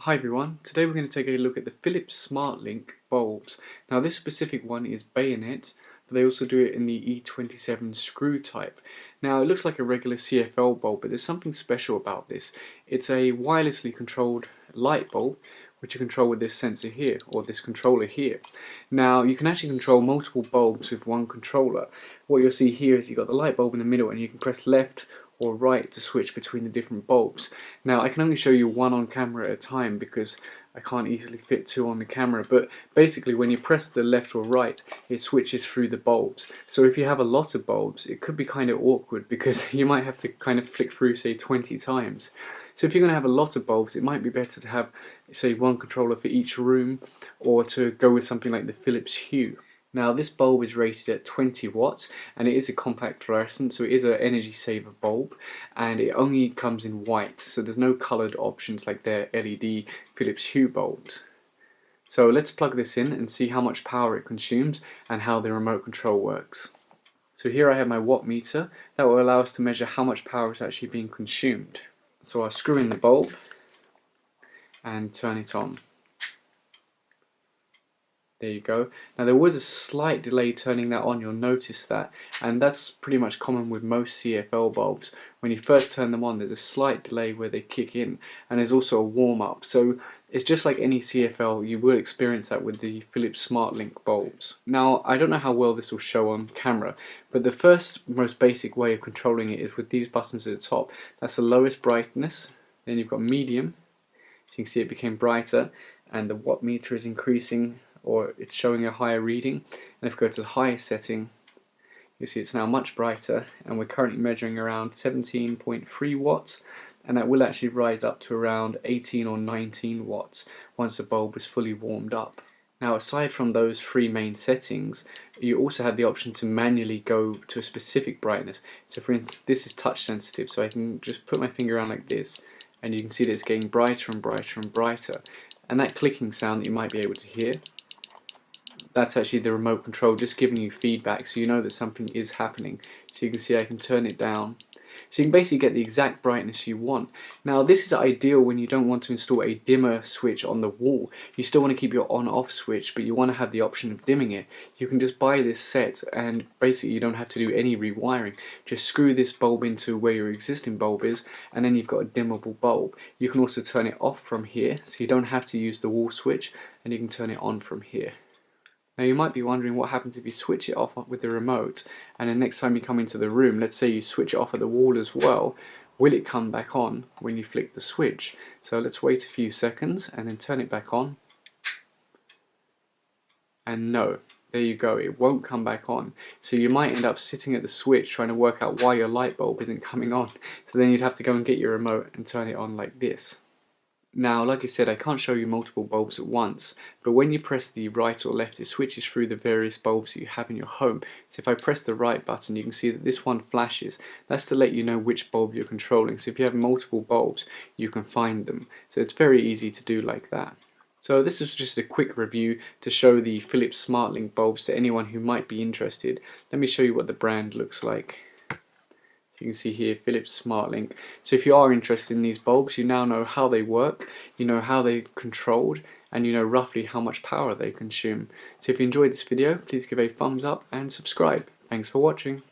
Hi everyone, today we're going to take a look at the Philips Smartlink bulbs. Now this specific one is bayonet, but they also do it in the E27 screw type. Now it looks like a regular CFL bulb, but there's something special about this. It's a wirelessly controlled light bulb, which you control with this sensor here, or this controller here. Now you can actually control multiple bulbs with one controller. What you'll see here is you've got the light bulb in the middle and you can press left or right to switch between the different bulbs. Now I can only show you one on camera at a time because I can't easily fit two on the camera, but basically when you press the left or right it switches through the bulbs. So if you have a lot of bulbs it could be kind of awkward because you might have to kind of flick through say 20 times. So if you're going to have a lot of bulbs it might be better to have say one controller for each room, or to go with something like the Philips Hue. Now this bulb is rated at 20 watts and it is a compact fluorescent, so it is an energy saver bulb, and it only comes in white, so there's no coloured options like their LED Philips Hue bulbs. So let's plug this in and see how much power it consumes and how the remote control works. So here I have my watt meter that will allow us to measure how much power is actually being consumed. So I'll screw in the bulb and turn it on. There you go. Now there was a slight delay turning that on, you'll notice that, and that's pretty much common with most CFL bulbs. When you first turn them on there's a slight delay where they kick in, and there's also a warm up. So it's just like any CFL, you will experience that with the Philips Smartlink bulbs. Now I don't know how well this will show on camera, but the first most basic way of controlling it is with these buttons at the top. That's the lowest brightness, then you've got medium, so you can see it became brighter, and the watt meter is increasing, or it's showing a higher reading. And if we go to the highest setting, you see it's now much brighter, and we're currently measuring around 17.3 watts, and that will actually rise up to around 18 or 19 watts once the bulb is fully warmed up. Now aside from those three main settings, you also have the option to manually go to a specific brightness. So for instance, this is touch sensitive, so I can just put my finger around like this and you can see that it's getting brighter and brighter and brighter, and that clicking sound that you might be able to hear, that's actually the remote control just giving you feedback, so you know that something is happening. So you can see I can turn it down. So you can basically get the exact brightness you want. Now this is ideal when you don't want to install a dimmer switch on the wall. You still want to keep your on-off switch, but you want to have the option of dimming it. You can just buy this set and basically you don't have to do any rewiring. Just screw this bulb into where your existing bulb is and then you've got a dimmable bulb. You can also turn it off from here, so you don't have to use the wall switch, and you can turn it on from here. Now you might be wondering what happens if you switch it off with the remote, and then next time you come into the room, let's say you switch it off at the wall as well, will it come back on when you flick the switch? So let's wait a few seconds and then turn it back on. And no, there you go, it won't come back on. So you might end up sitting at the switch trying to work out why your light bulb isn't coming on. So then you'd have to go and get your remote and turn it on like this. Now, like I said, I can't show you multiple bulbs at once, but when you press the right or left, it switches through the various bulbs that you have in your home. So if I press the right button, you can see that this one flashes. That's to let you know which bulb you're controlling. So if you have multiple bulbs, you can find them. So it's very easy to do like that. So this is just a quick review to show the Philips Smartlink bulbs to anyone who might be interested. Let me show you what the brand looks like. You can see here Philips Smartlink. So if you are interested in these bulbs, you now know how they work, you know how they're controlled, and you know roughly how much power they consume. So if you enjoyed this video, please give a thumbs up and subscribe. Thanks for watching.